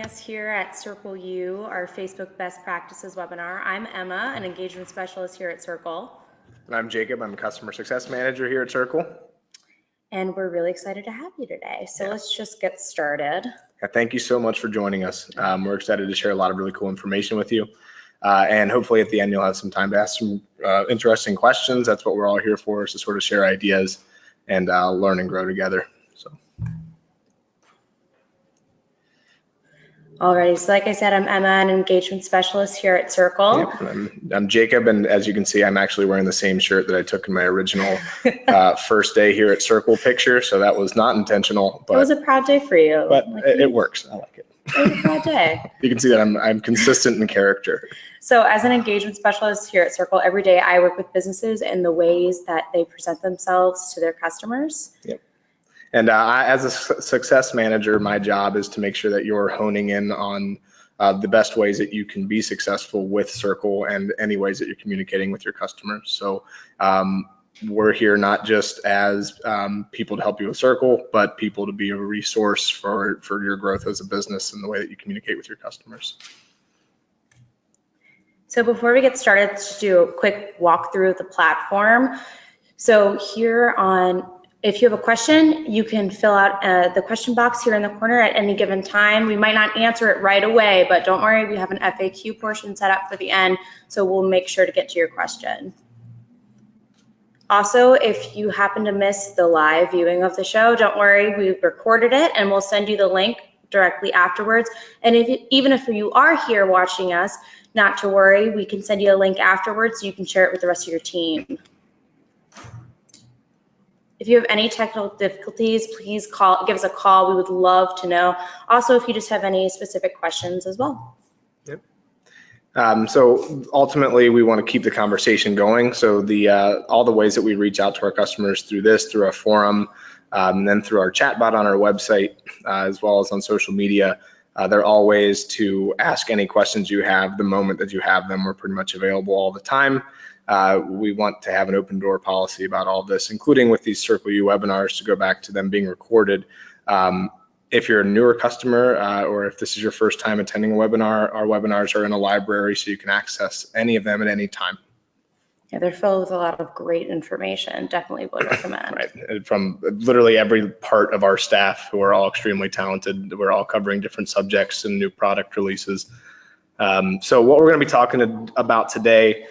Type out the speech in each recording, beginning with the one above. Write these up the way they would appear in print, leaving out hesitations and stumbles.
Us here at Cerkl U, our Facebook Best Practices webinar. I'm Emma, an engagement specialist here at Cerkl. And I'm Jacob. I'm a customer success manager here at Cerkl. And we're really excited to have you today. So let's just get started. Thank you so much for joining us. We're excited to share a lot of really cool information with you. And hopefully at the end, you'll have some time to ask some interesting questions. That's what we're all here for, is to sort of share ideas and learn and grow together. Alrighty, so like I said, I'm Emma, an engagement specialist here at Cerkl. Yep, I'm Jacob, and as you can see, I'm actually wearing the same shirt that I took in my original first day here at Cerkl picture, so that was not intentional. But it was a proud day for you. But it works. I like it. It was a proud day. You can see that I'm consistent in character. So as an engagement specialist here at Cerkl, every day I work with businesses in the ways that they present themselves to their customers. Yep. And as a success manager, my job is to make sure that you're honing in on the best ways that you can be successful with Cerkl and any ways that you're communicating with your customers. So we're here not just as people to help you with Cerkl, but people to be a resource for your growth as a business and the way that you communicate with your customers. So before we get started, let's just do a quick walkthrough of the platform. So here on, if you have a question, you can fill out the question box here in the corner at any given time. We might not answer it right away, but don't worry, we have an FAQ portion set up for the end, so we'll make sure to get to your question. Also, if you happen to miss the live viewing of the show, don't worry, we've recorded it and we'll send you the link directly afterwards. And even if you are here watching us, not to worry, we can send you a link afterwards so you can share it with the rest of your team. If you have any technical difficulties, please give us a call. We would love to know. Also, if you just have any specific questions as well. Yep. So ultimately, we want to keep the conversation going. So all the ways that we reach out to our customers through our forum, and then through our chatbot on our website, as well as on social media, there are all ways to ask any questions you have the moment that you have them. We're pretty much available all the time. We want to have an open door policy about all this, including with these Cerkl U webinars, to go back to them being recorded. If you're a newer customer or if this is your first time attending a webinar, our webinars are in a library, so you can access any of them at any time. Yeah, they're filled with a lot of great information. Definitely would recommend. Right, from literally every part of our staff, who are all extremely talented. We're all covering different subjects and new product releases. So what we're going to be talking about today,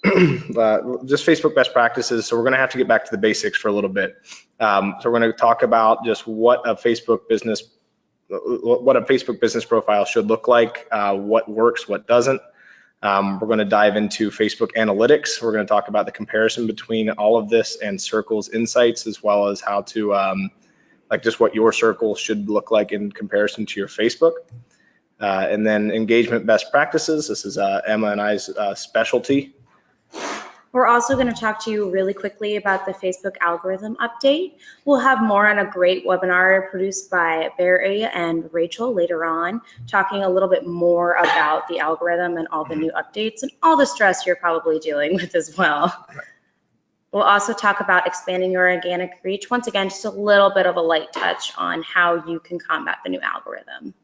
just Facebook best practices. So we're going to have to get back to the basics for a little bit. So we're going to talk about just what a Facebook business profile should look like, what works, what doesn't. We're going to dive into Facebook analytics. We're going to talk about the comparison between all of this and Cerkl's insights, as well as how to just what your Cerkl should look like in comparison to your Facebook. And then engagement best practices. This is Emma and I's specialty. We're also going to talk to you really quickly about the Facebook algorithm update. We'll have more on a great webinar produced by Barry and Rachel later on, talking a little bit more about the algorithm and all the new updates and all the stress you're probably dealing with as well. We'll also talk about expanding your organic reach. Once again, just a little bit of a light touch on how you can combat the new algorithm.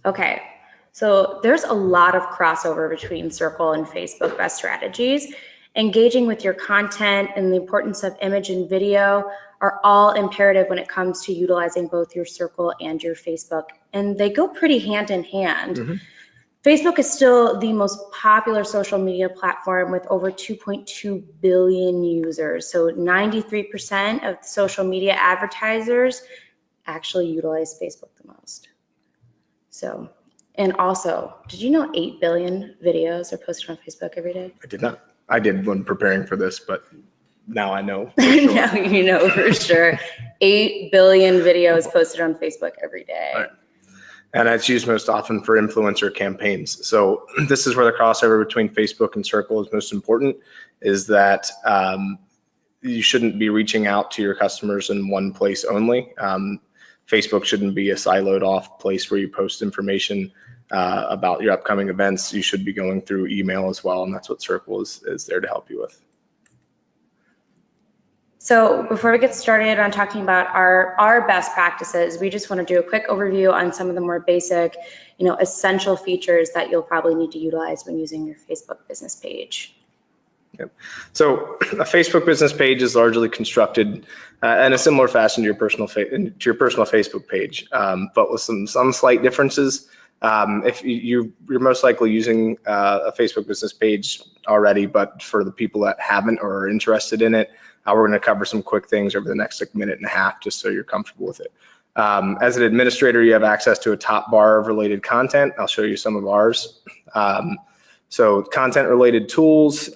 Okay. So there's a lot of crossover between Cerkl and Facebook best strategies. Engaging with your content and the importance of image and video are all imperative when it comes to utilizing both your Cerkl and your Facebook, and they go pretty hand in hand. Mm-hmm. Facebook is still the most popular social media platform with over 2.2 billion users. So 93% of social media advertisers actually utilize Facebook the most. So. And also, did you know 8 billion videos are posted on Facebook every day? I did not. I did when preparing for this, but now I know. For sure. Now you know for sure. 8 billion videos posted on Facebook every day. Right. And it's used most often for influencer campaigns. So this is where the crossover between Facebook and Cerkl is most important, is that you shouldn't be reaching out to your customers in one place only. Facebook shouldn't be a siloed off place where you post information about your upcoming events. You should be going through email as well, and that's what Cerkl is there to help you with. So before we get started on talking about our best practices, we just want to do a quick overview on some of the more basic, essential features that you'll probably need to utilize when using your Facebook business page. Yep. So a Facebook business page is largely constructed in a similar fashion to your personal Facebook page, but with some slight differences. If you're most likely using a Facebook business page already, but for the people that haven't or are interested in it, we're going to cover some quick things over the next minute and a half, just so you're comfortable with it. As an administrator, you have access to a top bar of related content. I'll show you some of ours. So content-related tools,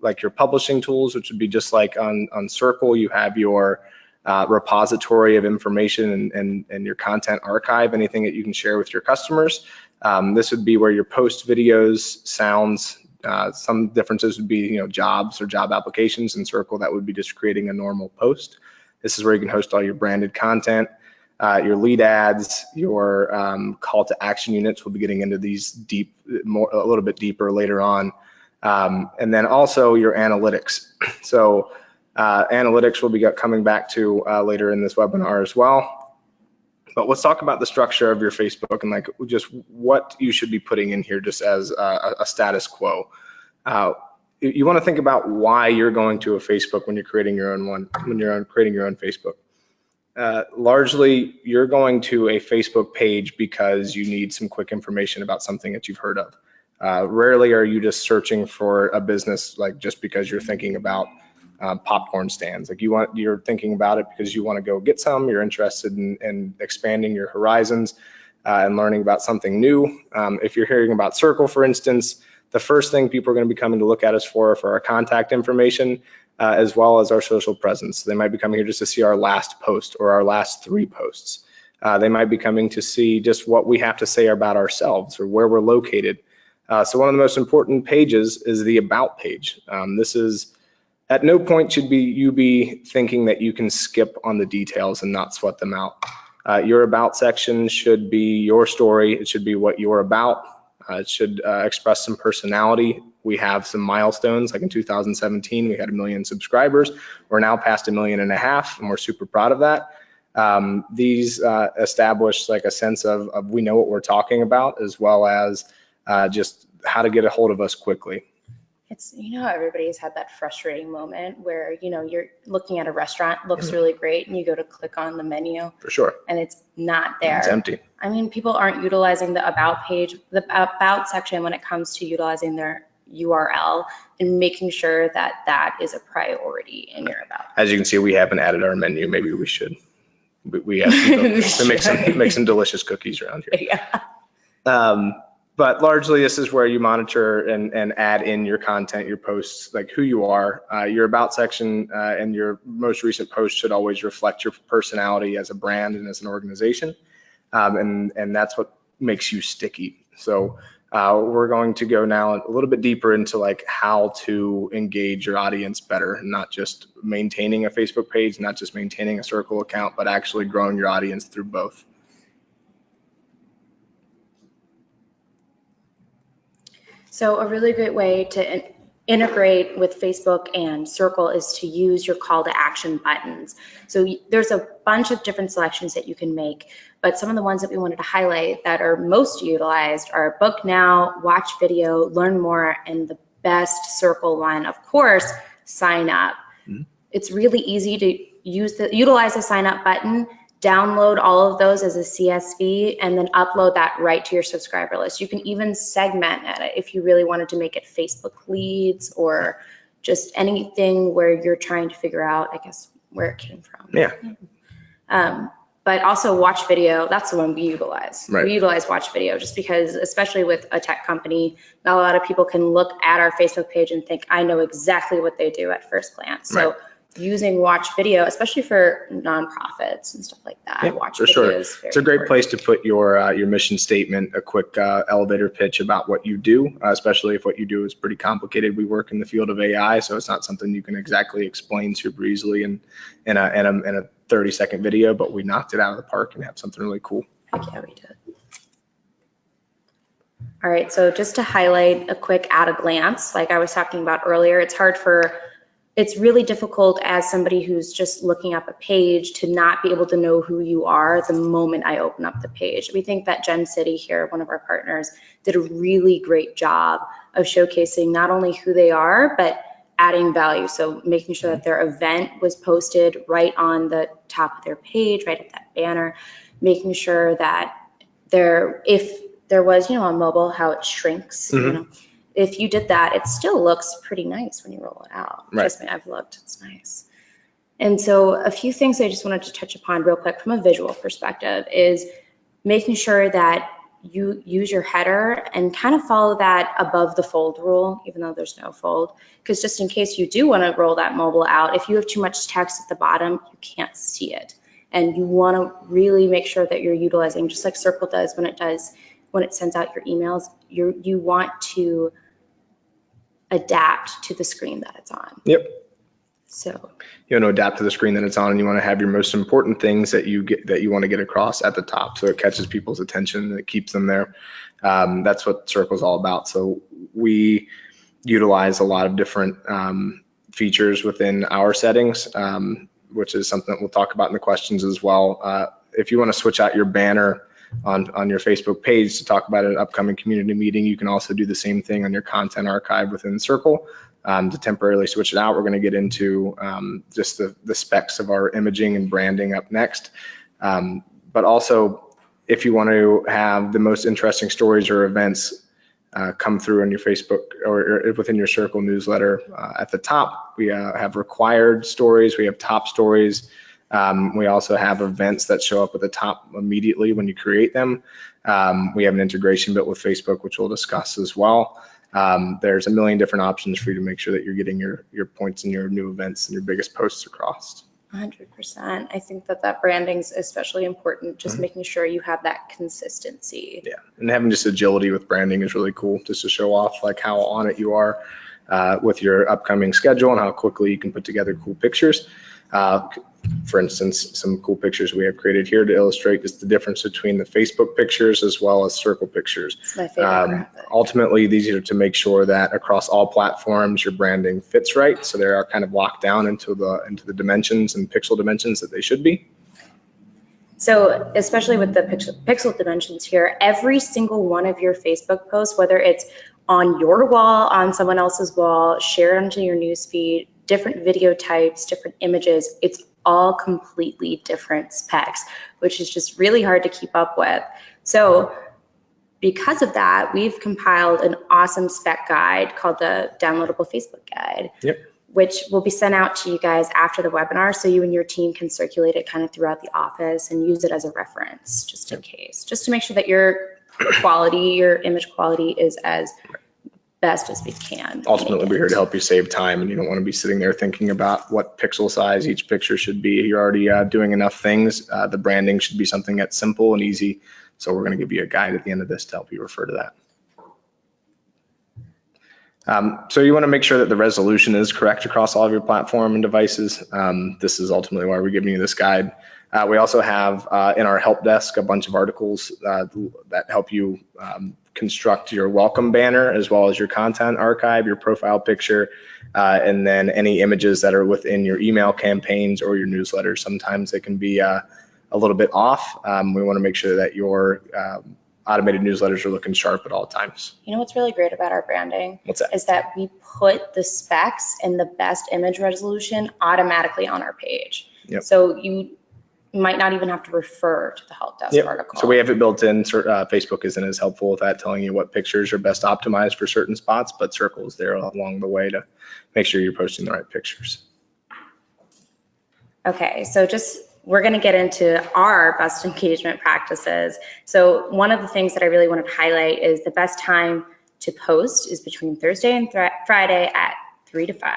like your publishing tools, which would be just like on Cerkl, you have your repository of information and your content archive, anything that you can share with your customers. This would be where your post videos, sounds, some differences would be, jobs or job applications. In Cerkl, that would be just creating a normal post. This is where you can host all your branded content, your lead ads, your call to action units. We'll be getting into these a little bit deeper later on. And then also your analytics. So analytics will be coming back to later in this webinar as well. But let's talk about the structure of your Facebook and like just what you should be putting in here just as a status quo. You want to think about why you're going to a Facebook when you're creating your own one, when you're creating your own Facebook. Largely, you're going to a Facebook page because you need some quick information about something that you've heard of. Rarely are you just searching for a business like just because you're thinking about popcorn stands. Like you're thinking about it because you want to go get some. You're interested in expanding your horizons and learning about something new. If you're hearing about Cerkl, for instance, the first thing people are going to be coming to look at us for our contact information, as well as our social presence. They might be coming here just to see our last post or our last 3 posts. They might be coming to see just what we have to say about ourselves or where we're located. So one of the most important pages is the About page. This is, at no point should you be thinking that you can skip on the details and not sweat them out. Your About section should be your story. It should be what you're about. It should express some personality. We have some milestones, like in 2017, we had 1 million subscribers. We're now past 1.5 million, and we're super proud of that. These establish like a sense of we know what we're talking about, as well as just how to get a hold of us quickly. It's, everybody's had that frustrating moment where, you're looking at a restaurant, looks really great, and you go to click on the menu. For sure. And it's not there. It's empty. I mean, people aren't utilizing the About page, the About section when it comes to utilizing their URL and making sure that that is a priority in your About. As you can see, we haven't added our menu. Maybe we should. We have to make some delicious cookies around here. Yeah. But largely, this is where you monitor and add in your content, your posts, like who you are. Your About section and your most recent post should always reflect your personality as a brand and as an organization. And that's what makes you sticky. So we're going to go now a little bit deeper into like how to engage your audience better, not just maintaining a Facebook page, not just maintaining a Cerkl account, but actually growing your audience through both. So a really great way to integrate with Facebook and Cerkl is to use your call to action buttons. So there's a bunch of different selections that you can make, but some of the ones that we wanted to highlight that are most utilized are book now, watch video, learn more, and the best Cerkl one, of course, sign up. Mm-hmm. It's really easy to utilize the sign up button, download all of those as a CSV, and then upload that right to your subscriber list. You can even segment it if you really wanted to make it Facebook leads or just anything where you're trying to figure out, I guess, where it came from. Yeah. But also watch video, that's the one we utilize. Right. We utilize watch video just because, especially with a tech company, not a lot of people can look at our Facebook page and think, I know exactly what they do at first glance. So right. Using watch video, especially for nonprofits and stuff like that. Yeah, watch video sure. Is very It's a great important. place to put your mission statement, a quick elevator pitch about what you do, especially if what you do is pretty complicated. We work in the field of AI, so it's not something you can exactly explain super easily in a 30-second video, but we knocked it out of the park and have something really cool. Heck yeah, we did. All right, so just to highlight a quick at a glance, like I was talking about earlier, it's hard for it's really difficult as somebody who's just looking up a page to not be able to know who you are the moment I open up the page. We think that Gem City here, one of our partners, did a really great job of showcasing not only who they are, but adding value. So making sure that their event was posted right on the top of their page, right at that banner, making sure that if there was, on mobile, how it shrinks, if you did that, it still looks pretty nice when you roll it out. Right. Trust me, I've looked, it's nice. And so a few things I just wanted to touch upon real quick from a visual perspective is making sure that you use your header and kind of follow that above the fold rule, even though there's no fold, because just in case you do want to roll that mobile out, if you have too much text at the bottom, you can't see it. And you want to really make sure that you're utilizing, just like Cerkl does when it sends out your emails, you want to adapt to the screen that it's on. Yep. So you want to adapt to the screen that it's on, and you want to have your most important things that you want to get across at the top, so it catches people's attention and it keeps them there. That's what Cerkl's all about. So we utilize a lot of different features within our settings, which is something that we'll talk about in the questions as well. If you want to switch out your banner on your Facebook page to talk about an upcoming community meeting, you can also do the same thing on your content archive within Cerkl. To temporarily switch it out, we're going to get into just the specs of our imaging and branding up next. But also, if you want to have the most interesting stories or events come through on your Facebook or within your Cerkl newsletter, at the top, we have required stories, we have top stories. We also have events that show up at the top immediately when you create them. We have an integration built with Facebook, which we'll discuss as well. There's a million different options for you to make sure that you're getting your points and your new events and your biggest posts across. 100%. I think that branding is especially important, just making sure you have that consistency. Yeah, and having just agility with branding is really cool, just to show off like how on it you are with your upcoming schedule and how quickly you can put together cool pictures. For instance, some cool pictures we have created here to illustrate just the difference between the Facebook pictures as well as Cerkl pictures. It's my favorite graphic. Ultimately, these are to make sure that across all platforms your branding fits right, so they are kind of locked down into the dimensions and pixel dimensions that they should be. So especially with the pixel dimensions here, every single one of your Facebook posts, whether it's on your wall, on someone else's wall, shared onto your newsfeed, different video types, different images, it's all completely different specs, which is just really hard to keep up with. So because of that, we've compiled an awesome spec guide called the Downloadable Facebook Guide, which will be sent out to you guys after the webinar, so you and your team can circulate it kind of throughout the office and use it as a reference, just in case, just to make sure that your image quality is as best as we can. Ultimately, we're here to help you save time, and you don't want to be sitting there thinking about what pixel size each picture should be. You're already doing enough things. The branding should be something that's simple and easy. So we're going to give you a guide at the end of this to help you refer to that. So you want to make sure that the resolution is correct across all of your platform and devices. This is ultimately why we're giving you this guide. We also have in our help desk a bunch of articles that help you construct your welcome banner, as well as your content archive, your profile picture, and then any images that are within your email campaigns or your newsletters. Sometimes they can be a little bit off. We want to make sure that your automated newsletters are looking sharp at all times. You know what's really great about our branding? What's that? Is that we put the specs and the best image resolution automatically on our page. Yep. So you might not even have to refer to the help desk article. So we have it built in. Facebook isn't as helpful with that, telling you what pictures are best optimized for certain spots, but Cerkl is there along the way to make sure you're posting the right pictures. Okay, so we're going to get into our best engagement practices. So one of the things that I really want to highlight is the best time to post is between Thursday and Friday at 3 to 5.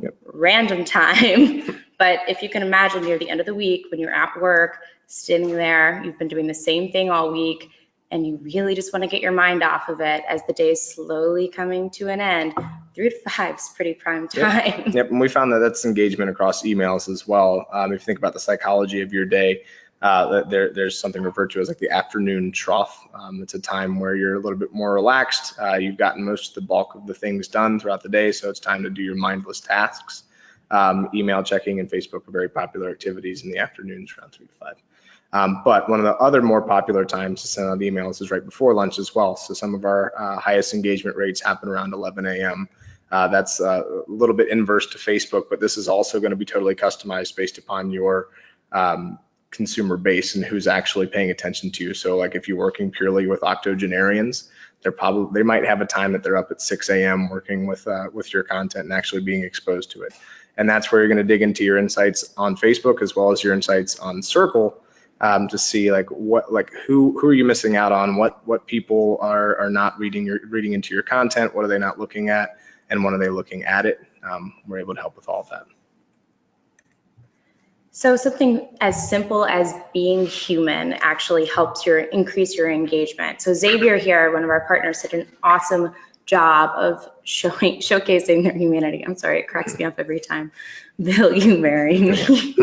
Yep. Random time. But if you can imagine, near the end of the week when you're at work, sitting there, you've been doing the same thing all week, and you really just want to get your mind off of it as the day is slowly coming to an end, 3 to 5 is pretty prime time. Yep, and we found that that's engagement across emails as well. If you think about the psychology of your day, there's something referred to as like the afternoon trough. It's a time where you're a little bit more relaxed. You've gotten most of the bulk of the things done throughout the day, so it's time to do your mindless tasks. Email checking and Facebook are very popular activities in the afternoons around 3 to 5. But one of the other more popular times to send out emails is right before lunch as well. So some of our highest engagement rates happen around 11 a.m. That's a little bit inverse to Facebook, but this is also going to be totally customized based upon your consumer base and who's actually paying attention to you. So like if you're working purely with octogenarians, they might have a time that they're up at 6 a.m. working with your content and actually being exposed to it. And that's where you're going to dig into your insights on Facebook as well as your insights on Cerkl to see like who are you missing out on, what people are not reading into your content, what are they not looking at, and when are they looking at it. We're able to help with all of that. So something as simple as being human actually helps increase your engagement. So Xavier here, one of our partners, did an awesome job of showcasing their humanity. I'm sorry, it cracks me up every time. Will you marry me?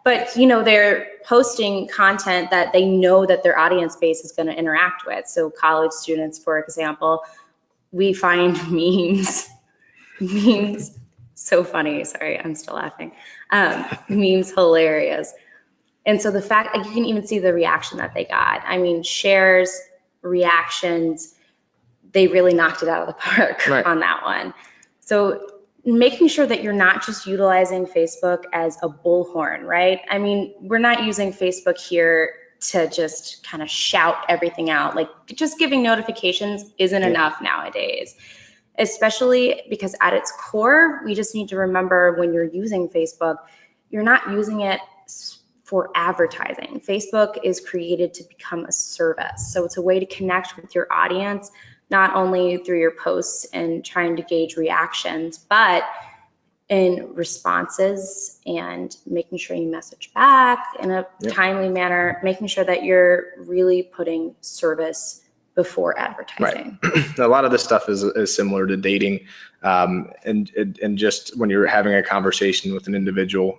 But they're posting content that they know that their audience base is going to interact with. So college students, for example, we find memes so funny. Sorry, I'm still laughing. Memes hilarious. And so the fact, you can even see the reaction that they got. I mean, shares, reactions, they really knocked it out of the park on that one. So making sure that you're not just utilizing Facebook as a bullhorn, right? I mean, we're not using Facebook here to just kind of shout everything out. Like just giving notifications isn't enough nowadays, especially because at its core, we just need to remember when you're using Facebook, you're not using it for advertising. Facebook is created to become a service. So it's a way to connect with your audience, not only through your posts and trying to gauge reactions, but in responses and making sure you message back in a timely manner, making sure that you're really putting service before advertising. Right. A lot of this stuff is similar to dating, and just when you're having a conversation with an individual.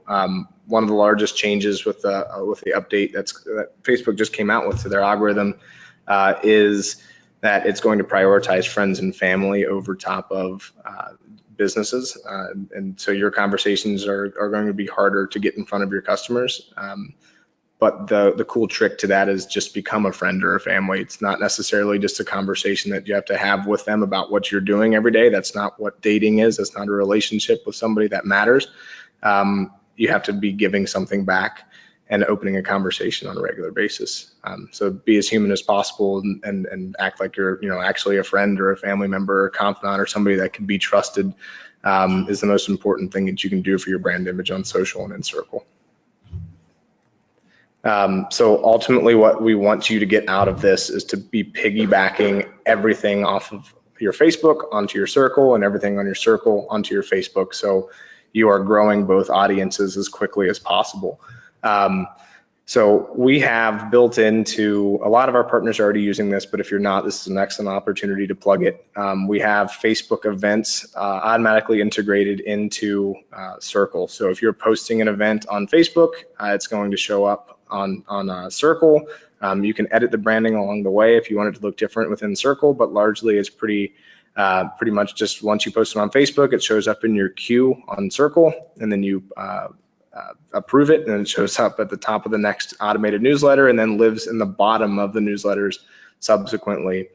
One of the largest changes with the update that Facebook just came out with to their algorithm is that it's going to prioritize friends and family over top of businesses, and so your conversations are going to be harder to get in front of your customers. But the cool trick to that is just become a friend or a family. It's not necessarily just a conversation that you have to have with them about what you're doing every day. That's not what dating is. That's not a relationship with somebody that matters. You have to be giving something back and opening a conversation on a regular basis. So be as human as possible and act like you're actually a friend or a family member or a confidant or somebody that can be trusted is the most important thing that you can do for your brand image on social and in Cerkl. So ultimately what we want you to get out of this is to be piggybacking everything off of your Facebook onto your Cerkl and everything on your Cerkl onto your Facebook. So you are growing both audiences as quickly as possible. So we have built into a lot of our partners are already using this, but if you're not, this is an excellent opportunity to plug it. We have Facebook events automatically integrated into Cerkl. So if you're posting an event on Facebook, it's going to show up on Cerkl. You can edit the branding along the way if you want it to look different within Cerkl, but largely it's pretty much just once you post it on Facebook, it shows up in your queue on Cerkl, and then you approve it, and it shows up at the top of the next automated newsletter and then lives in the bottom of the newsletters subsequently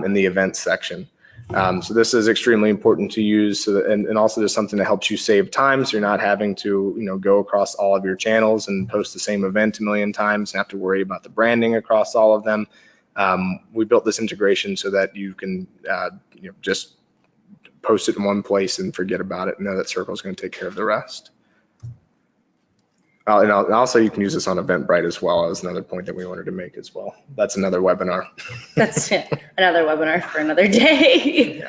in the events section. So this is extremely important to use, and also there's something that helps you save time, so you're not having to go across all of your channels and post the same event a million times and have to worry about the branding across all of them. We built this integration so that you can just post it in one place and forget about it and know that Cerkl is going to take care of the rest. And also you can use this on Eventbrite as well, as another point that we wanted to make as well. That's another webinar. That's another webinar for another day.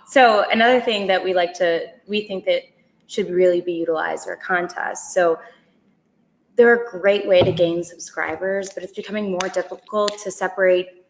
So another thing that we think that should really be utilized are contests. So they're a great way to gain subscribers, but it's becoming more difficult to separate,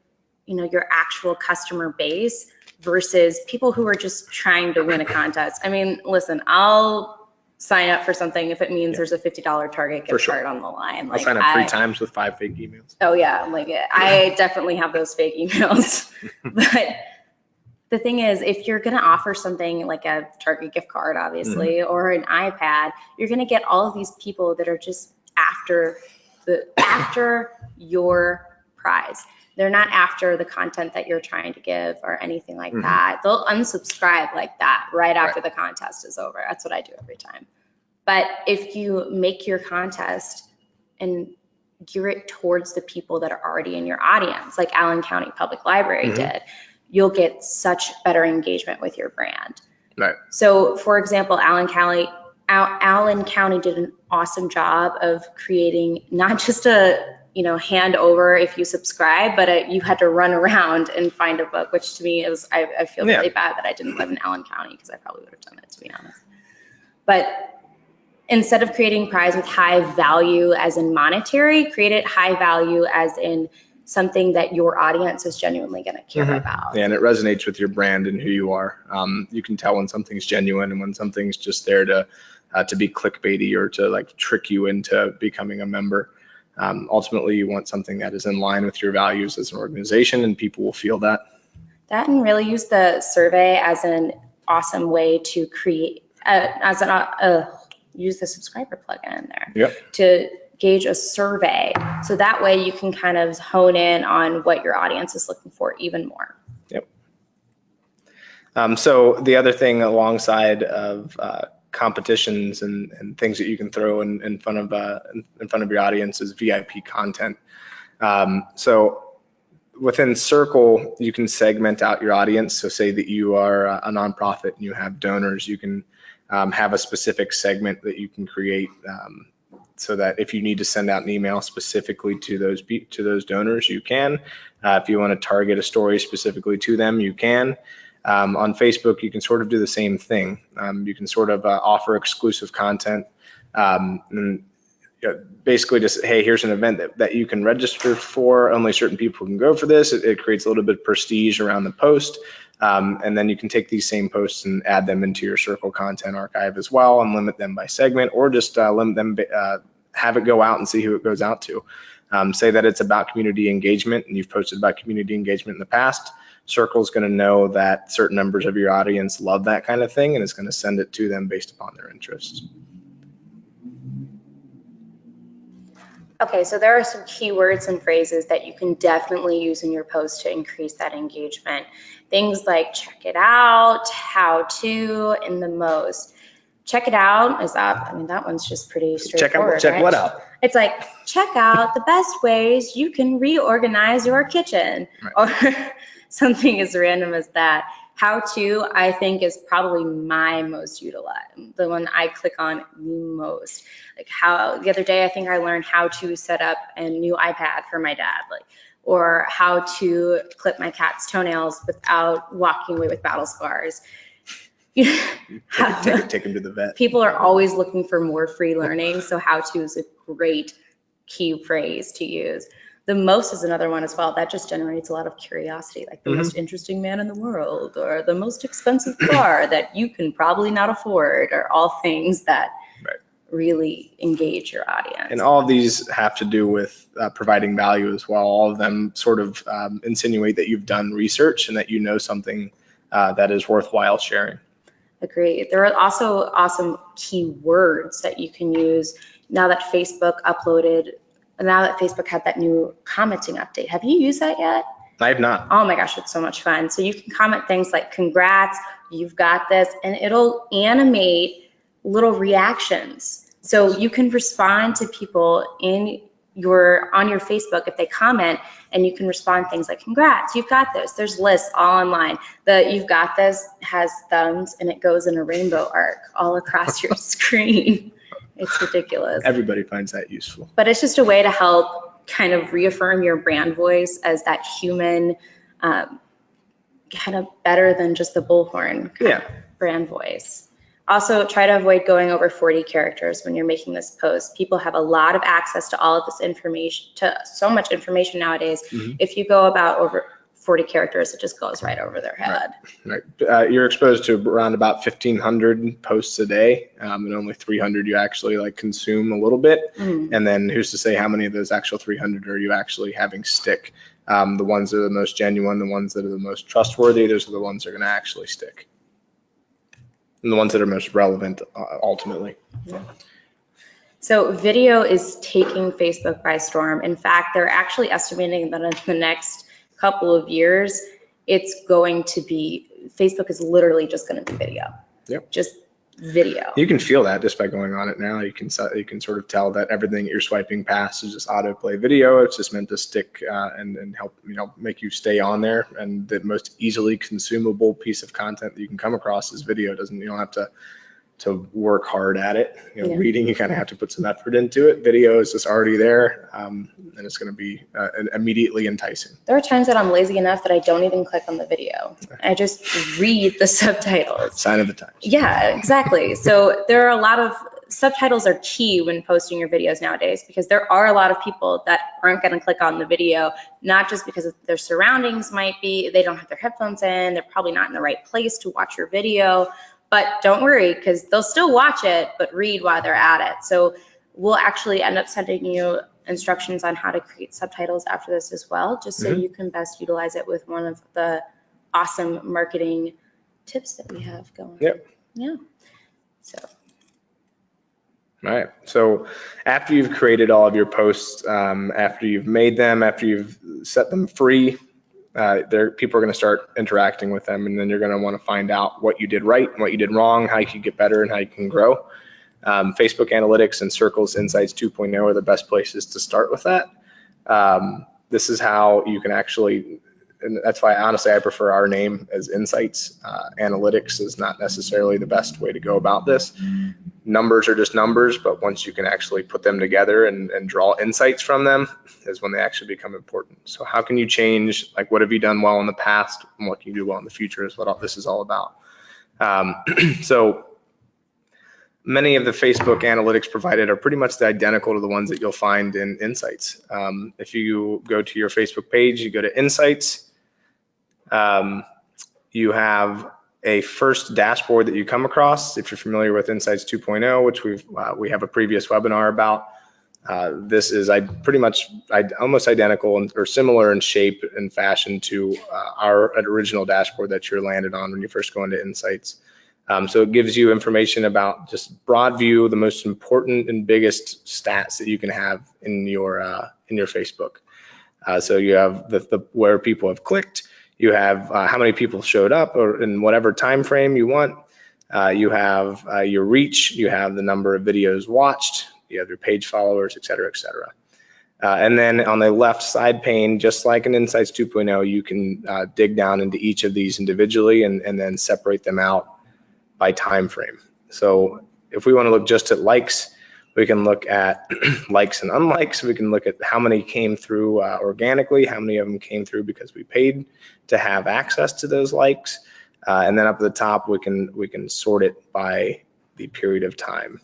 your actual customer base versus people who are just trying to win a contest. I mean, listen, I'll sign up for something if it means there's a $50 Target gift card on the line. I'll sign up 3 times with 5 fake emails. Oh yeah, I definitely have those fake emails. But the thing is, if you're going to offer something like a Target gift card, obviously, or an iPad, you're going to get all of these people that are just after your prize. They're not after the content that you're trying to give or anything like that. They'll unsubscribe like that right after the contest is over. That's what I do every time. But if you make your contest and gear it towards the people that are already in your audience, like Allen County Public Library did, you'll get such better engagement with your brand. Right. So, for example, Allen County did an awesome job of creating not just a hand over if you subscribe, but you had to run around and find a book, which to me is I feel really bad that I didn't live in Allen County, because I probably would have done it, to be honest. But instead of creating prize with high value as in monetary, create it high value as in something that your audience is genuinely going to care about. Yeah, and it resonates with your brand and who you are. You can tell when something's genuine and when something's just there to be clickbaity or to like trick you into becoming a member. Ultimately, you want something that is in line with your values as an organization, and people will feel that. That, and really use the survey as an awesome way to create, use the subscriber plugin in there to gauge a survey. So that way you can kind of hone in on what your audience is looking for even more. Yep. So the other thing alongside of competitions and things that you can throw in front of your audience is VIP content. So within Cerkl, you can segment out your audience. So say that you are a nonprofit and you have donors, you can have a specific segment that you can create so that if you need to send out an email specifically to those donors, you can. If you want to target a story specifically to them, you can. On Facebook, you can sort of do the same thing. You can sort of offer exclusive content and basically just, hey, here's an event that you can register for. Only certain people can go for this. It creates a little bit of prestige around the post. And then you can take these same posts and add them into your Cerkl content archive as well and limit them by segment, or just limit them, have it go out and see who it goes out to. Say that it's about community engagement and you've posted about community engagement in the past. Cerkl is going to know that certain members of your audience love that kind of thing and it's going to send it to them based upon their interests. Okay, so there are some keywords and phrases that you can definitely use in your post to increase that engagement. Things like check it out, how to, and the most. Check it out is up. I mean, that one's just pretty straightforward. Check what out? It's like, check out the best ways you can reorganize your kitchen. Or something as random as that. How to, I think, is probably my most utilized, the one I click on the most. Like the other day, I think I learned how to set up a new iPad for my dad, or how to clip my cat's toenails without walking away with battle scars. Take him to the vet. People are always looking for more free learning, so how to is a great key phrase to use. The most is another one as well. That just generates a lot of curiosity, like the most interesting man in the world, or the most expensive car that you can probably not afford, or all things that really engage your audience. And all of these have to do with providing value as well. All of them sort of insinuate that you've done research and that you know something that is worthwhile sharing. Agreed. There are also awesome keywords that you can use now that Facebook had that new commenting update. Have you used that yet? I have not. Oh my gosh, it's so much fun. So you can comment things like, congrats, you've got this, and it'll animate little reactions. So you can respond to people on your Facebook if they comment, and you can respond things like, congrats, you've got this. There's lists all online. The you've got this has thumbs and it goes in a rainbow arc all across your screen. It's ridiculous. Everybody finds that useful. But it's just a way to help kind of reaffirm your brand voice as that human, kind of better than just the bullhorn brand voice. Also, try to avoid going over 40 characters when you're making this post. People have a lot of access to all of this information, to so much information nowadays. If you go about over 40 characters, it just goes right over their head. Right. You're exposed to around about 1,500 posts a day, and only 300 you actually consume a little bit. And then who's to say how many of those actual 300 are you actually having stick? The ones that are the most genuine, the ones that are the most trustworthy, those are the ones that are going to actually stick. And the ones that are most relevant, ultimately. Yeah. So video is taking Facebook by storm. In fact, they're actually estimating that in the next couple of years, it's going to be, Facebook is literally just going to be video. Yep. Just video. You can feel that just by going on it now. You can sort of tell that everything that you're swiping past is just autoplay video. It's just meant to stick and help, make you stay on there. And the most easily consumable piece of content that you can come across is video. You don't have to work hard at it. Reading, you kind of have to put some effort into it. Video is just already there, and it's going to be immediately enticing. There are times that I'm lazy enough that I don't even click on the video. I just read the subtitles. Sign of the times. Yeah, exactly. So there are a lot of subtitles are key when posting your videos nowadays, because there are a lot of people that aren't going to click on the video, not just because of their surroundings they don't have their headphones in, they're probably not in the right place to watch your video. But don't worry, because they'll still watch it, but read while they're at it. So we'll actually end up sending you instructions on how to create subtitles after this as well, just so you can best utilize it with one of the awesome marketing tips that we have going. Yep. Yeah. So. All right. So after you've created all of your posts, after you've made them, after you've set them free, people are going to start interacting with them, and then you're going to want to find out what you did right and what you did wrong, how you can get better, and how you can grow. Facebook Analytics and Cerkl's Insights 2.0 are the best places to start with that. This is how you can actually, and that's why honestly I prefer our name as Insights. Analytics is not necessarily the best way to go about this. Numbers are just numbers, but once you can actually put them together and draw insights from them is when they actually become important. So how can you change, like what have you done well in the past and what can you do well in the future is what this is all about. So many of the Facebook analytics provided are pretty much identical to the ones that you'll find in Insights. If you go to your Facebook page, you go to Insights, you have a first dashboard that you come across. If you're familiar with Insights 2.0, which we have a previous webinar about, this is pretty much almost identical or similar in shape and fashion to our original dashboard that you're landed on when you first go into Insights. So it gives you information about just broad view, the most important and biggest stats that you can have in your Facebook. So you have the where people have clicked. You have how many people showed up or in whatever time frame you want. You have your reach. You have the number of videos watched. You have your page followers, et cetera, et cetera. And then on the left side pane, just like in Insights 2.0, you can dig down into each of these individually and then separate them out by time frame. So if we want to look just at likes, we can look at likes and unlikes. We can look at how many came through organically, how many of them came through because we paid to have access to those likes. And then up at the top, we can sort it by the period of time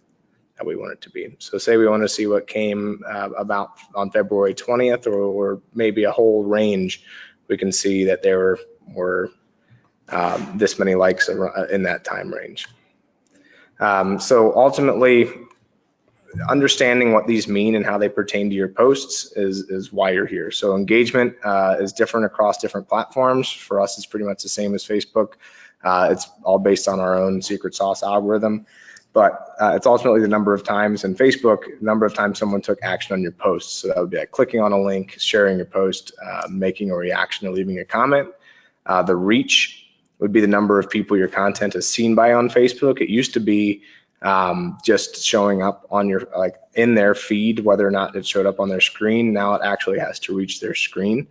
that we want it to be. So say we want to see what came about on February 20th or maybe a whole range, we can see that there were this many likes in that time range. So ultimately, understanding what these mean and how they pertain to your posts is why you're here. So engagement is different across different platforms. For us, it's pretty much the same as Facebook. It's all based on our own secret sauce algorithm, but it's ultimately the number of times in Facebook, number of times someone took action on your post. So that would be like clicking on a link, sharing your post, making a reaction, or leaving a comment. The reach would be the number of people your content is seen by on Facebook. It used to be just showing up on your, like in their feed, whether or not it showed up on their screen. Now it actually has to reach their screen.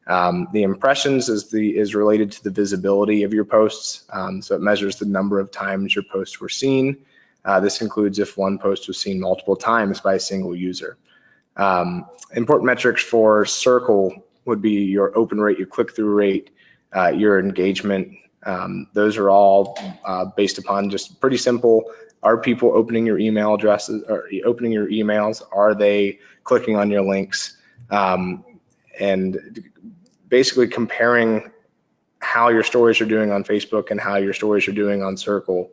The impressions is related to the visibility of your posts. So it measures the number of times your posts were seen. This includes if one post was seen multiple times by a single user. Important metrics for Cerkl would be your open rate, your click-through rate, your engagement. Those are all based upon just pretty simple. Are people opening your email addresses or opening your emails? Are they clicking on your links? And basically comparing how your stories are doing on Facebook and how your stories are doing on Cerkl.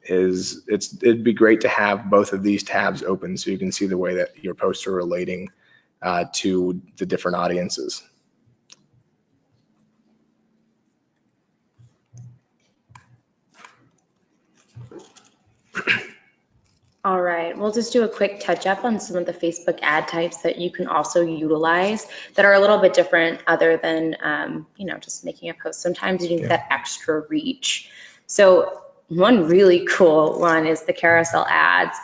It'd be great to have both of these tabs open so you can see the way that your posts are relating to the different audiences. All right, we'll just do a quick touch up on some of the Facebook ad types that you can also utilize that are a little bit different other than, just making a post. Sometimes you need that extra reach. So one really cool one is the Carousel Ads.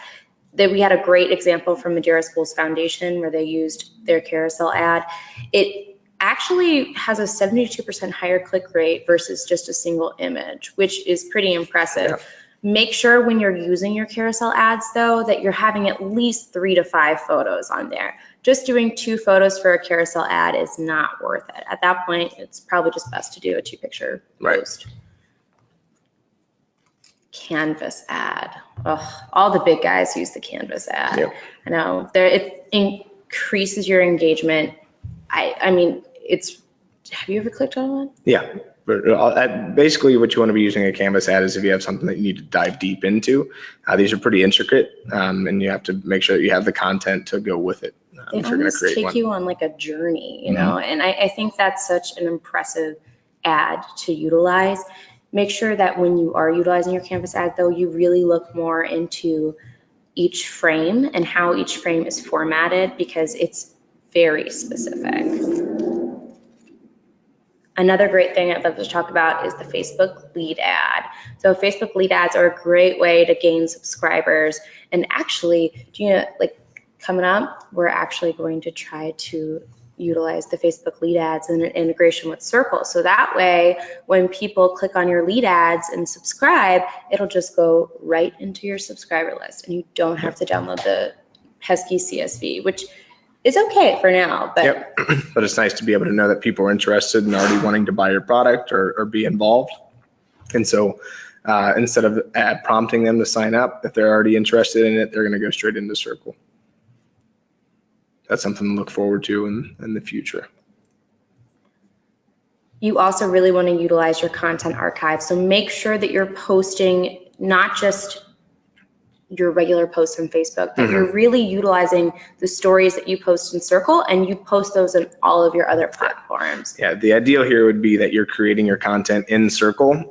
We had a great example from Madeira Schools Foundation where they used their Carousel ad. It actually has a 72% higher click rate versus just a single image, which is pretty impressive. Yeah. Make sure when you're using your Carousel Ads, though, that you're having at least 3 to 5 photos on there. Just doing 2 photos for a Carousel ad is not worth it. At that point, it's probably just best to do a 2-picture post. Canvas ad. Ugh, all the big guys use the Canvas ad. Yep. I know. It increases your engagement. I mean, have you ever clicked on one? Yeah. Basically, what you want to be using a Canvas ad is if you have something that you need to dive deep into. These are pretty intricate, and you have to make sure that you have the content to go with it. They almost take you on like a journey, you know, and I think that's such an impressive ad to utilize. Make sure that when you are utilizing your Canvas ad, though, you really look more into each frame and how each frame is formatted because it's very specific. Another great thing I'd love to talk about is the Facebook lead ad. So Facebook lead ads are a great way to gain subscribers. And actually, coming up, we're actually going to try to utilize the Facebook lead ads in an integration with Cerkl. So that way, when people click on your lead ads and subscribe, it'll just go right into your subscriber list and you don't have to download the pesky CSV, which is okay for now. But but it's nice to be able to know that people are interested and already wanting to buy your product or be involved. And so instead of prompting them to sign up, if they're already interested in it, they're going to go straight into Cerkl. That's something to look forward to in the future. You also really want to utilize your content archive. So make sure that you're posting not just your regular posts from Facebook, but you're really utilizing the stories that you post in Cerkl and you post those in all of your other platforms. Yeah, the ideal here would be that you're creating your content in Cerkl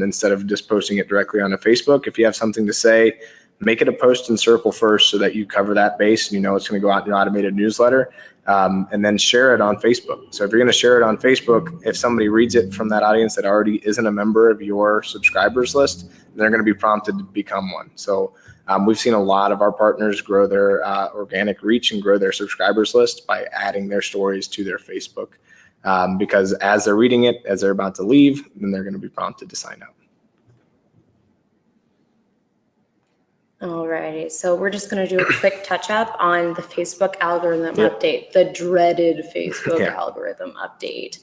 instead of just posting it directly onto Facebook. If you have something to say, make it a post in Cerkl first so that you cover that base and you know it's going to go out in your automated newsletter, and then share it on Facebook. So if you're going to share it on Facebook, if somebody reads it from that audience that already isn't a member of your subscribers list, they're going to be prompted to become one. So we've seen a lot of our partners grow their organic reach and grow their subscribers list by adding their stories to their Facebook, because as they're reading it, as they're about to leave, then they're going to be prompted to sign up. Alrighty, so we're just going to do a quick touch up on the Facebook algorithm update, the dreaded Facebook algorithm update.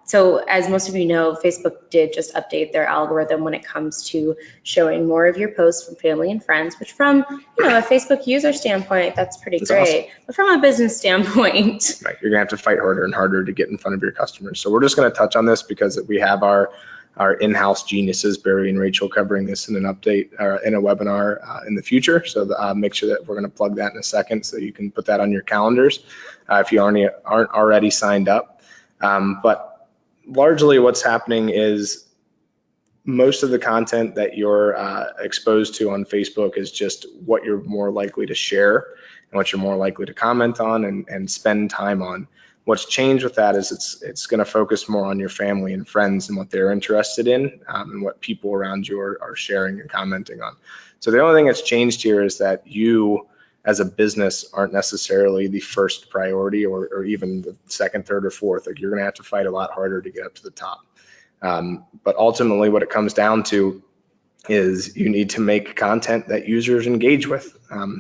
So as most of you know, Facebook did just update their algorithm when it comes to showing more of your posts from family and friends, which from a Facebook user standpoint, that's pretty great. Awesome. But from a business standpoint, right, you're gonna have to fight harder and harder to get in front of your customers. So we're just gonna touch on this because we have our in-house geniuses, Barry and Rachel, covering this in an update or in a webinar in the future. So make sure that we're gonna plug that in a second so you can put that on your calendars if you aren't already signed up. But largely what's happening is most of the content that you're exposed to on Facebook is just what you're more likely to share and what you're more likely to comment on and spend time on. What's changed with that is it's going to focus more on your family and friends and what they're interested in and what people around you are sharing and commenting on. So the only thing that's changed here is that you as a business aren't necessarily the first priority or even the second, third, or fourth. Like, you're going to have to fight a lot harder to get up to the top. But ultimately what it comes down to is you need to make content that users engage with.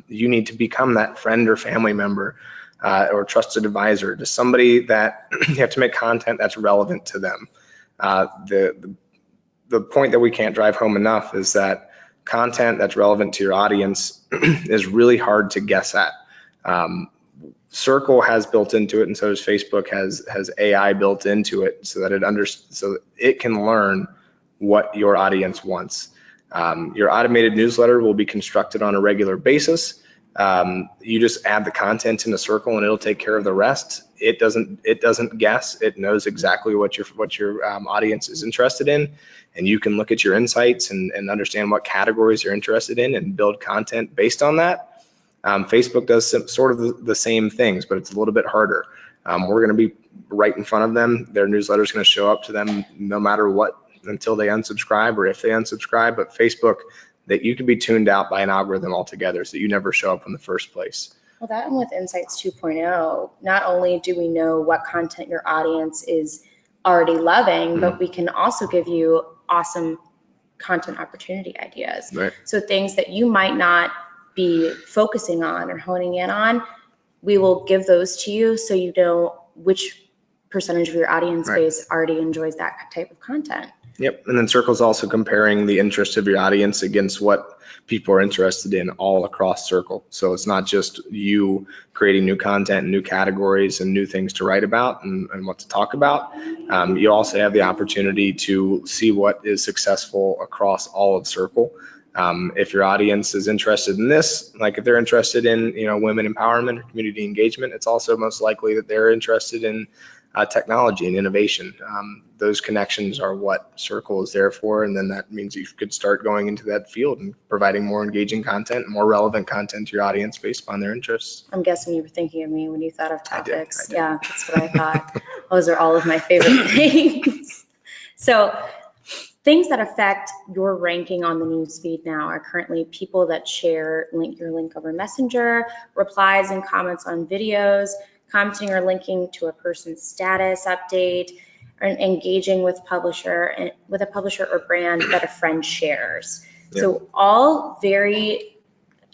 You need to become that friend or family member or trusted advisor to somebody that you have to make content that's relevant to them. The point that we can't drive home enough is that content that's relevant to your audience is really hard to guess at. Cerkl has built into it, and so does Facebook has AI built into it so that it can learn what your audience wants. Your automated newsletter will be constructed on a regular basis, You just add the content into Cerkl and it'll take care of the rest. It doesn't guess. It knows exactly what your audience is interested in, and you can look at your insights and understand what categories you're interested in and build content based on that. Facebook does sort of the same things, but it's a little bit harder. We're going to be right in front of them. Their newsletter is going to show up to them no matter what until they unsubscribe or if they unsubscribe. But Facebook, that you can be tuned out by an algorithm altogether so that you never show up in the first place. Well, that and with Insights 2.0, not only do we know what content your audience is already loving, but we can also give you awesome content opportunity ideas. Right. So things that you might not be focusing on or honing in on, we will give those to you so you know which percentage of your audience base already enjoys that type of content. Yep, and then Cerkl's also comparing the interest of your audience against what people are interested in all across Cerkl. So it's not just you creating new content and new categories and new things to write about and what to talk about. You also have the opportunity to see what is successful across all of Cerkl. If your audience is interested in this, like if they're interested in women empowerment or community engagement, it's also most likely that they're interested in technology and innovation. Those connections are what Cerkl is there for, and then that means you could start going into that field and providing more engaging content, more relevant content to your audience based upon their interests. I'm guessing you were thinking of me when you thought of topics. I did. Yeah, that's what I thought. Those are all of my favorite things. So things that affect your ranking on the newsfeed now are currently people that share your link over Messenger, replies and comments on videos, commenting or linking to a person's status update, or engaging with a publisher or brand that a friend shares. Yep. So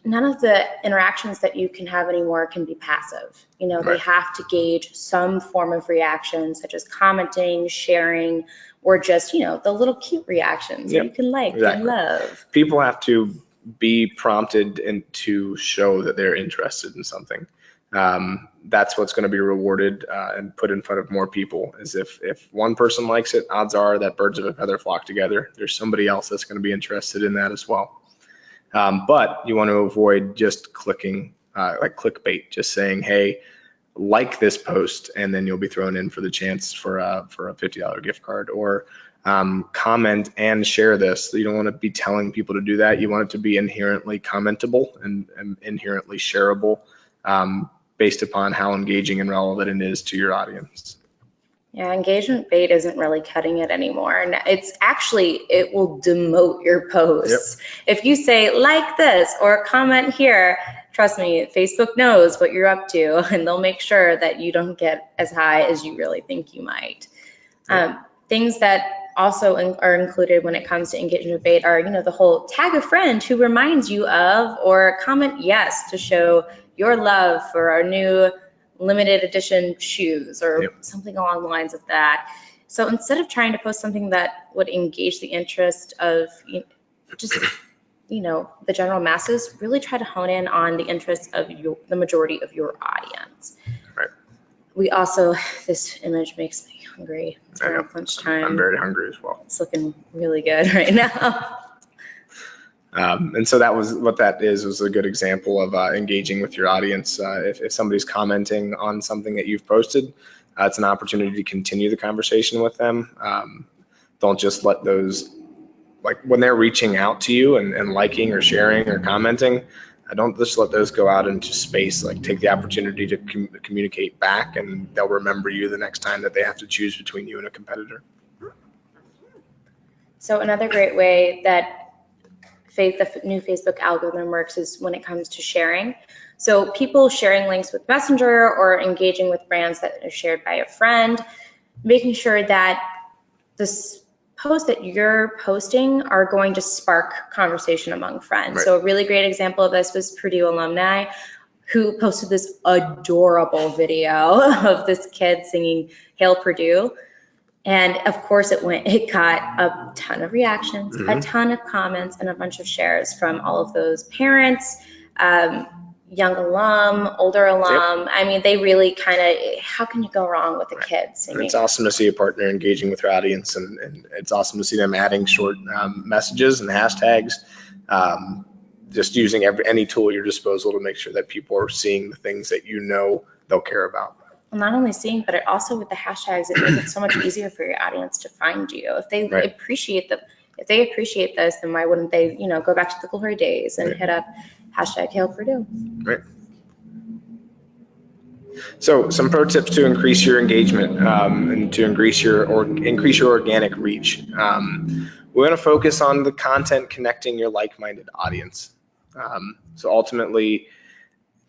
none of the interactions that you can have anymore can be passive. They have to gauge some form of reaction, such as commenting, sharing, or just, the little cute reactions that you can like and love. People have to be prompted and to show that they're interested in something. That's what's going to be rewarded and put in front of more people. Is if one person likes it, odds are that birds of a feather flock together. There's somebody else that's going to be interested in that as well. But you want to avoid just clicking like clickbait, just saying, hey, like this post, and then you'll be thrown in for the chance for a $50 gift card, or comment and share this. You don't want to be telling people to do that. You want it to be inherently commentable and inherently shareable, based upon how engaging and relevant it is to your audience. Yeah, engagement bait isn't really cutting it anymore. And it will demote your posts. Yep. If you say like this or comment here, trust me, Facebook knows what you're up to, and they'll make sure that you don't get as high as you really think you might. Yep. Things that also are included when it comes to engagement bait are, the whole tag a friend who reminds you of, or comment yes to show your love for our new limited edition shoes, or something along the lines of that. So instead of trying to post something that would engage the interest of the general masses, really try to hone in on the interests of the majority of your audience. Right. We also, this image makes me hungry. It's around lunchtime. I'm very hungry as well. It's looking really good right now. And so that was what that was a good example of engaging with your audience. If somebody's commenting on something that you've posted, it's an opportunity to continue the conversation with them. Don't just let those, like when they're reaching out to you and liking or sharing or commenting, don't just let those go out into space. Like take the opportunity to communicate back, and they'll remember you the next time that they have to choose between you and a competitor. So another great way that the new Facebook algorithm works is when it comes to sharing. So people sharing links with Messenger or engaging with brands that are shared by a friend, making sure that this posts that you're posting are going to spark conversation among friends. Right. So a really great example of this was Purdue alumni who posted this adorable video of this kid singing Hail Purdue. And of course it got a ton of reactions, a ton of comments, and a bunch of shares from all of those parents, young alum, older alum. Yep. I mean, they really how can you go wrong with a kid singing? It's awesome to see a partner engaging with their audience, and it's awesome to see them adding short messages and hashtags. just using any tool at your disposal to make sure that people are seeing the things that you know they'll care about. Well, not only seeing, but it also with the hashtags, it makes it so much easier for your audience to find you. If they appreciate this, then why wouldn't they, go back to the glory days and hit up hashtag Hail Purdue? Right. So some pro tips to increase your engagement and to increase your organic reach. We want to focus on the content connecting your like-minded audience. So ultimately,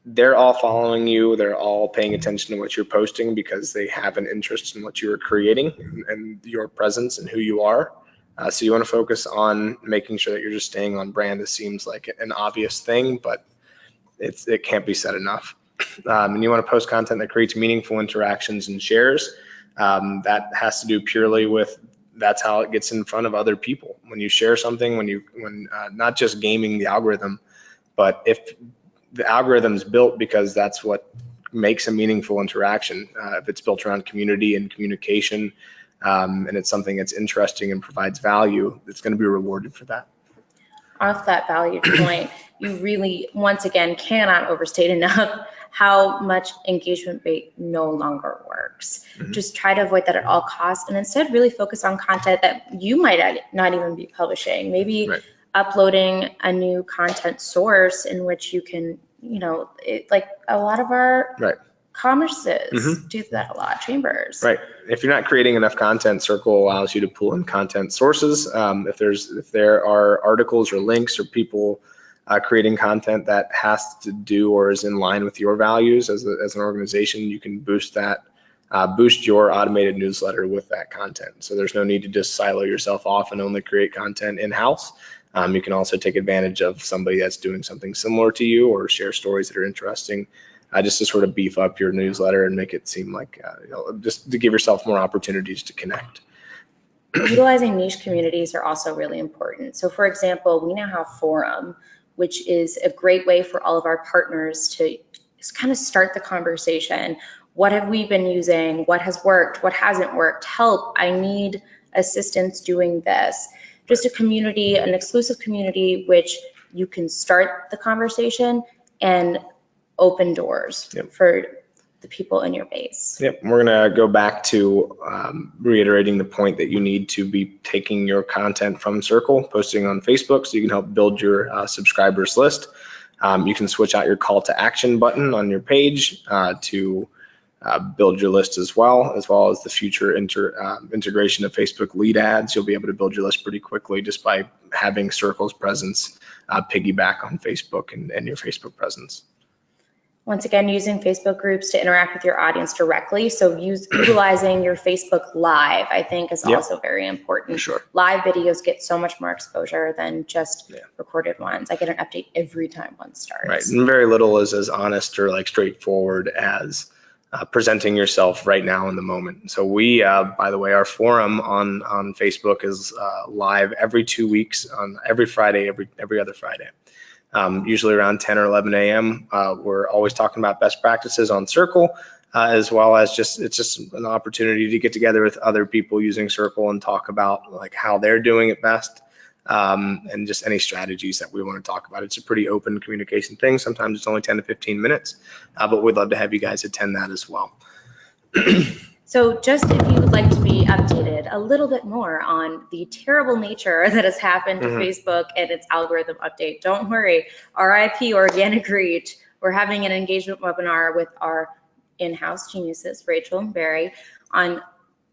they're all following you. They're all paying attention to what you're posting because they have an interest in what you are creating and your presence and who you are. So you want to focus on making sure that you're just staying on brand. This seems like an obvious thing, but it can't be said enough. And you want to post content that creates meaningful interactions and shares. That has to do purely with, that's how it gets in front of other people. When you share something, when not just gaming the algorithm, but if the algorithm's built because that's what makes a meaningful interaction. If it's built around community and communication, and it's something that's interesting and provides value, it's going to be rewarded for that. Off that value point, you really, once again, cannot overstate enough how much engagement bait no longer works. Just try to avoid that at all costs, and instead really focus on content that you might not even be publishing. Maybe uploading a new content source in which you can, like a lot of our commerces do that a lot, chambers. Right. If you're not creating enough content, Cerkl allows you to pull in content sources. If there are articles or links or people creating content that has to do or is in line with your values as an organization, you can boost your automated newsletter with that content. So there's no need to just silo yourself off and only create content in-house. You can also take advantage of somebody that's doing something similar to you or share stories that are interesting, just to sort of beef up your newsletter and make it seem like, just to give yourself more opportunities to connect. Utilizing niche communities are also really important. So for example, we now have Forum, which is a great way for all of our partners to just kind of start the conversation. What have we been using? What has worked? What hasn't worked? Help, I need assistance doing this. Just a community, an exclusive community, which you can start the conversation and open doors for the people in your base. Yep, we're gonna go back to reiterating the point that you need to be taking your content from Cerkl, posting on Facebook so you can help build your subscribers list. You can switch out your call to action button on your page to build your list as well as the future integration of Facebook lead ads. You'll be able to build your list pretty quickly just by having Cerkl's presence piggyback on Facebook and your Facebook presence. Once again, using Facebook groups to interact with your audience directly. So utilizing your Facebook Live, I think, is also very important. Sure. Live videos get so much more exposure than just recorded ones. I get an update every time one starts. Right, and very little is as honest or like straightforward as presenting yourself right now in the moment. So we, by the way, our forum on Facebook is live every 2 weeks on every Friday, every other Friday. Usually around 10 or 11 a.m. We're always talking about best practices on Cerkl, as well as it's just an opportunity to get together with other people using Cerkl and talk about like how they're doing it best, and just any strategies that we want to talk about. It's a pretty open communication thing. Sometimes it's only 10 to 15 minutes, but we'd love to have you guys attend that as well. So just if you would like to be updated a little bit more on the terrible nature that has happened to Facebook and its algorithm update, don't worry. RIP organic reach. We're having an engagement webinar with our in-house geniuses, Rachel and Barry, on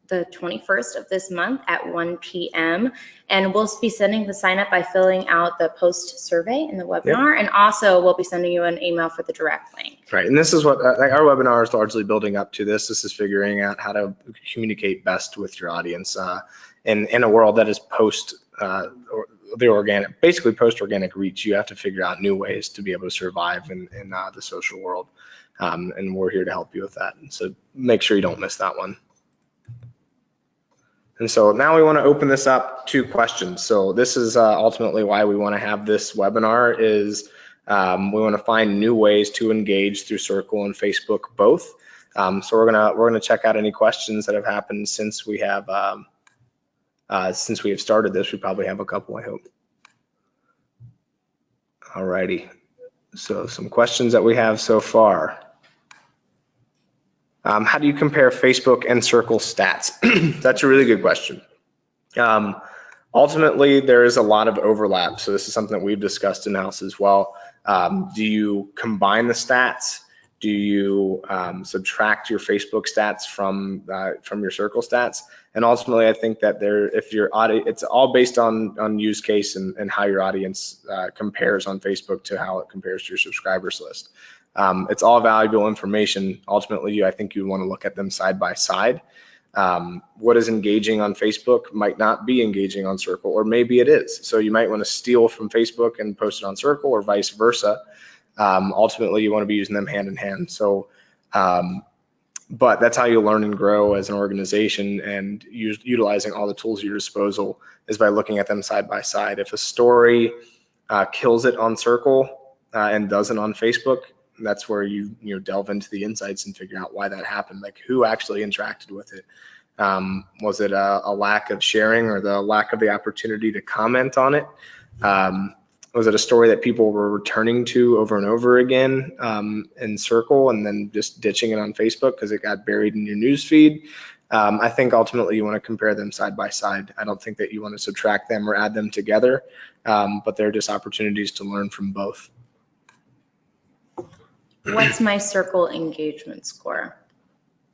the 21st of this month at 1 p.m. And we'll be sending the sign up by filling out the post survey in the webinar. And also we'll be sending you an email for the direct link. Right, and this is what our webinar is largely building up to this. This is figuring out how to communicate best with your audience in a world that is basically post-organic reach. You have to figure out new ways to be able to survive in the social world. And we're here to help you with that. So make sure you don't miss that one. And so now we want to open this up to questions. So this is ultimately why we want to have this webinar is we want to find new ways to engage through Cerkl and Facebook both. So we're gonna check out any questions that have happened since we have started this. We probably have a couple, I hope. Alrighty. So some questions that we have so far. How do you compare Facebook and Cerkl stats? That's a really good question. Ultimately, there is a lot of overlap. So this is something that we've discussed in-house as well. Do you combine the stats? Do you subtract your Facebook stats from your Cerkl stats? And ultimately, I think that if your audience, it's all based on use case and how your audience compares on Facebook to how it compares to your subscribers list. It's all valuable information. Ultimately, I think you want to look at them side by side. What is engaging on Facebook might not be engaging on Cerkl, or maybe it is. So you might want to steal from Facebook and post it on Cerkl, or vice versa. Ultimately, you want to be using them hand in hand. So, but that's how you learn and grow as an organization, and utilizing all the tools at your disposal is by looking at them side by side. If a story kills it on Cerkl and doesn't on Facebook, that's where you delve into the insights and figure out why that happened. Like, who actually interacted with it? Was it a lack of sharing, or the lack of the opportunity to comment on it? Was it a story that people were returning to over and over again in Cerkl, and then just ditching it on Facebook because it got buried in your news feed? I think ultimately you want to compare them side by side. I don't think that you want to subtract them or add them together, but they're just opportunities to learn from both. What's my Cerkl engagement score?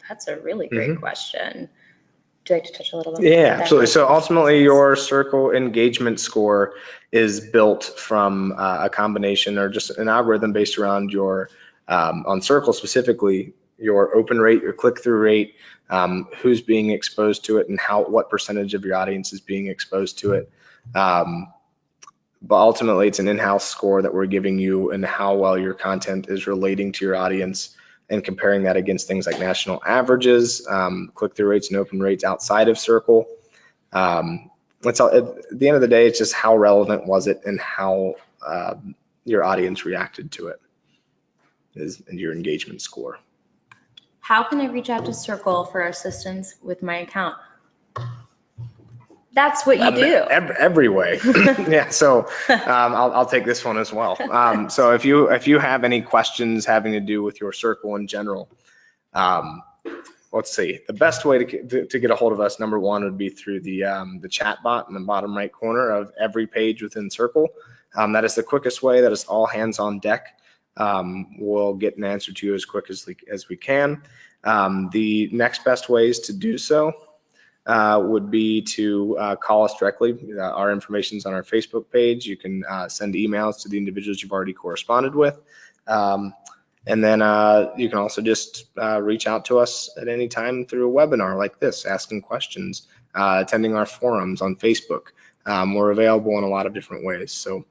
That's a really great question. Would you like to touch a little bit? Yeah, absolutely. So ultimately, your Cerkl engagement score is built from a combination, or just an algorithm based around your, on Cerkl specifically, your open rate, your click-through rate, who's being exposed to it, and what percentage of your audience is being exposed to it. But ultimately, it's an in-house score that we're giving you, and how well your content is relating to your audience, and comparing that against things like national averages, click-through rates and open rates outside of Cerkl. At the end of the day, it's just how relevant was it, and how your audience reacted to it is your engagement score. How can I reach out to Cerkl for assistance with my account? That's what you do. Every way. Yeah. So I'll take this one as well. So if you have any questions having to do with your Cerkl in general, let's see. The best way to get a hold of us, number one, would be through the chat bot in the bottom right corner of every page within Cerkl. That is the quickest way. That is all hands on deck. We'll get an answer to you as quick as we can. The next best ways to do so would be to call us directly. Our information is on our Facebook page. You can send emails to the individuals you've already corresponded with. And then you can also just reach out to us at any time through a webinar like this, asking questions, attending our forums on Facebook. We're available in a lot of different ways. So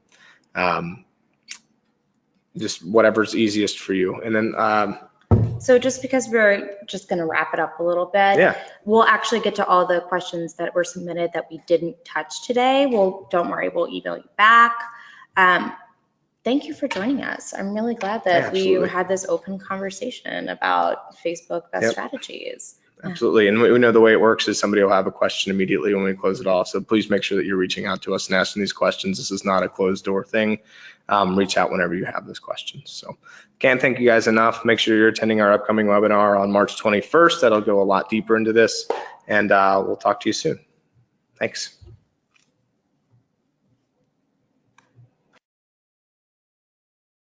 just whatever's easiest for you. And then so just because we're just going to wrap it up a little bit, yeah, we'll actually get to all the questions that were submitted that we didn't touch today. Well, don't worry, we'll email you back. Thank you for joining us. I'm really glad that we had this open conversation about Facebook best strategies. Absolutely. And we know the way it works is somebody will have a question immediately when we close it off. So please make sure that you're reaching out to us and asking these questions. This is not a closed door thing. Reach out whenever you have those questions. So can't thank you guys enough. Make sure you're attending our upcoming webinar on March 21st. That'll go a lot deeper into this, and we'll talk to you soon. Thanks.